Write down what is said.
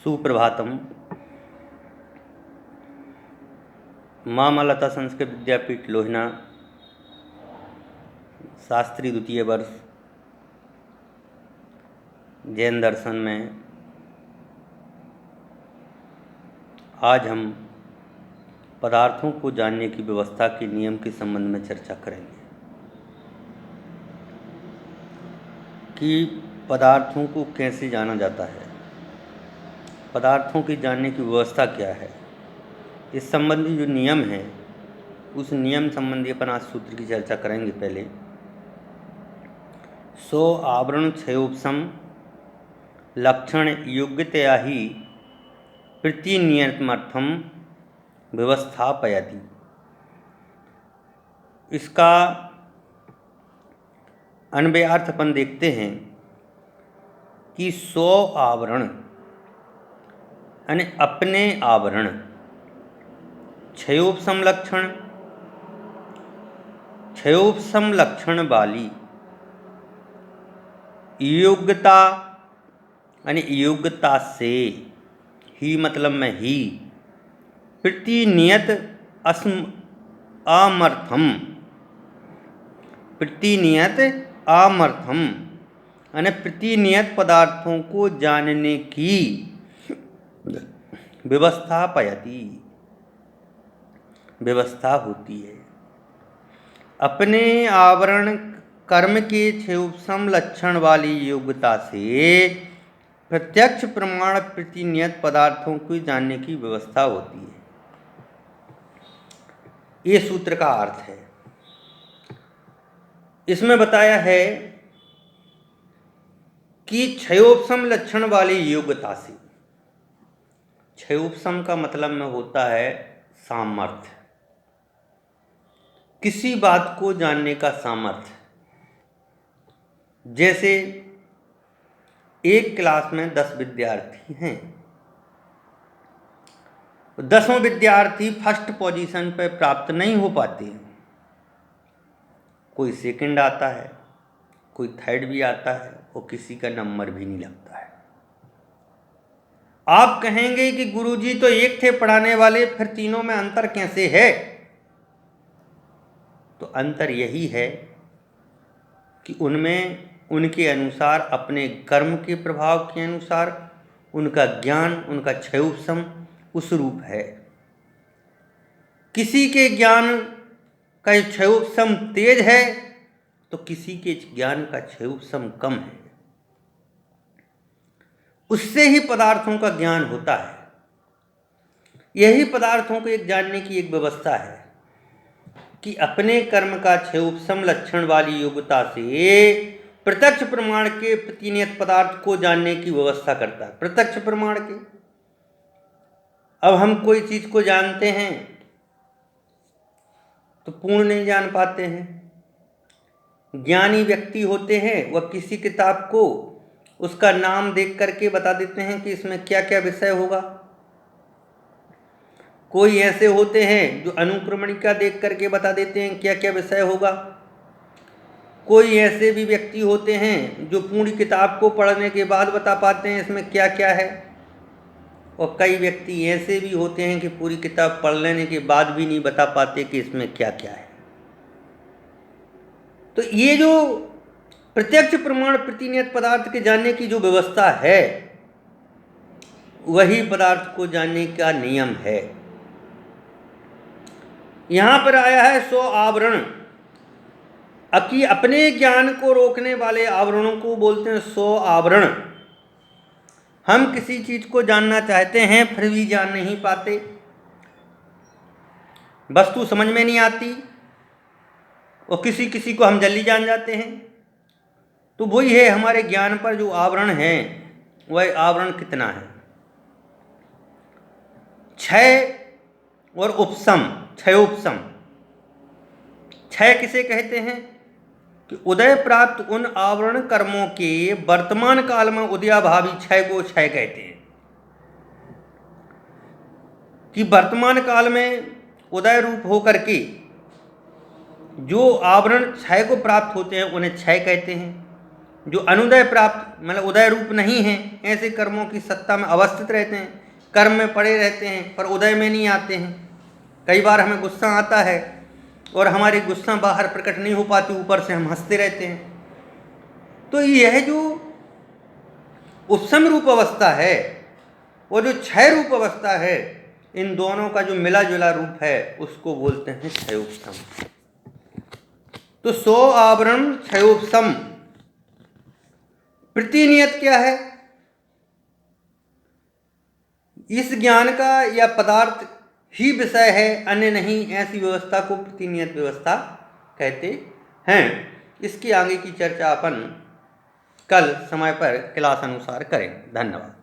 सुप्रभातम। माँ लता संस्कृत विद्यापीठ लोहिना, शास्त्री द्वितीय वर्ष, जैन दर्शन में आज हम पदार्थों को जानने की व्यवस्था के नियम के संबंध में चर्चा करेंगे कि पदार्थों को कैसे जाना जाता है, पदार्थों की जानने की व्यवस्था क्या है। इस संबंधी जो नियम है उस नियम संबंधी अपन आज सूत्र की चर्चा करेंगे। पहले सो आवरण क्षयोपशम लक्षण योग्यतया ही प्रतिनियतमर्थम व्यवस्थापयति। इसका अन्वयार्थ अपन देखते हैं कि 100 आवरण यानी अपने आवरण, क्षयोपशम लक्षण, क्षयोपशम लक्षण वाली योग्यता यानी योग्यता से ही मतलब में ही प्रतिनियत अमर्थम, प्रतिनियत अमर्थम यानी प्रतिनियत पदार्थों को जानने की व्यवस्था पयति, व्यवस्था होती है। अपने आवरण कर्म के क्षयोपशम लक्षण वाली योग्यता से प्रत्यक्ष प्रमाण प्रतिनियत पदार्थों को जानने की व्यवस्था होती है। ये सूत्र का अर्थ है। इसमें बताया है कि क्षयोपशम लक्षण वाली योग्यता से, क्षयोपशम का मतलब में होता है सामर्थ्य, किसी बात को जानने का सामर्थ्य। जैसे एक क्लास में 10 विद्यार्थी हैं, 10वां विद्यार्थी फर्स्ट पोजीशन पर प्राप्त नहीं हो पाते हैं। कोई सेकंड आता है, कोई थर्ड भी आता है और किसी का नंबर भी नहीं लगता है। आप कहेंगे कि गुरुजी तो एक थे पढ़ाने वाले, फिर तीनों में अंतर कैसे है? तो अंतर यही है कि उनमें उनके अनुसार, अपने कर्म के प्रभाव के अनुसार उनका ज्ञान, उनका क्षयोपशम उस रूप है। किसी के ज्ञान का क्षयोपशम तेज है तो किसी के ज्ञान का क्षयोपशम कम है। उससे ही पदार्थों का ज्ञान होता है। यही पदार्थों को एक जानने की एक व्यवस्था है कि अपने कर्म का क्षयोपशम लक्षण वाली योग्यता से प्रत्यक्ष प्रमाण के प्रतिनियत पदार्थ को जानने की व्यवस्था करता है। प्रत्यक्ष प्रमाण के, अब हम कोई चीज को जानते हैं तो पूर्ण नहीं जान पाते हैं। ज्ञानी व्यक्ति होते हैं, वह किसी किताब को उसका नाम देख करके बता देते हैं कि इसमें क्या क्या विषय होगा। कोई ऐसे होते हैं जो अनुक्रमणिका देख करके बता देते हैं क्या क्या विषय होगा। कोई ऐसे भी व्यक्ति होते हैं जो पूरी किताब को पढ़ने के बाद बता पाते हैं इसमें क्या क्या है, और कई व्यक्ति ऐसे भी होते हैं कि पूरी किताब पढ़ लेने के बाद भी नहीं बता पाते कि इसमें क्या क्या है। तो ये जो प्रत्यक्ष प्रमाण प्रतिनियत पदार्थ के जानने की जो व्यवस्था है, वही पदार्थ को जानने का नियम है। यहां पर आया है 100 आवरण। कि अपने ज्ञान को रोकने वाले आवरणों को बोलते हैं 100 आवरण। हम किसी चीज को जानना चाहते हैं फिर भी जान नहीं पाते, वस्तु समझ में नहीं आती, और किसी किसी को हम जल्दी जान जाते हैं। तो वही है, हमारे ज्ञान पर जो आवरण है वह आवरण कितना है। क्षय और उपशम, क्षयोपशम। क्षय किसे कहते हैं कि उदय प्राप्त उन आवरण कर्मों के वर्तमान काल में उदयाभावी क्षय को क्षय कहते हैं। कि वर्तमान काल में उदय रूप होकर के जो आवरण क्षय को प्राप्त होते हैं उन्हें क्षय कहते हैं। जो अनुदय प्राप्त मतलब उदय रूप नहीं है, ऐसे कर्मों की सत्ता में अवस्थित रहते हैं, कर्म में पड़े रहते हैं पर उदय में नहीं आते हैं। कई बार हमें गुस्सा आता है और हमारी गुस्सा बाहर प्रकट नहीं हो पाती, ऊपर से हम हंसते रहते हैं। तो यह जो उपशम रूप अवस्था है और जो क्षय रूप अवस्था है, इन दोनों का जो मिला जुला रूप है उसको बोलते हैं क्षयोपशम। तो सो आवरण क्षयोपशम प्रतिनियत क्या है? इस ज्ञान का या पदार्थ ही विषय है, अन्य नहीं, ऐसी व्यवस्था को प्रतिनियत व्यवस्था कहते हैं। इसकी आगे की चर्चा अपन कल समय पर क्लास अनुसार करें। धन्यवाद।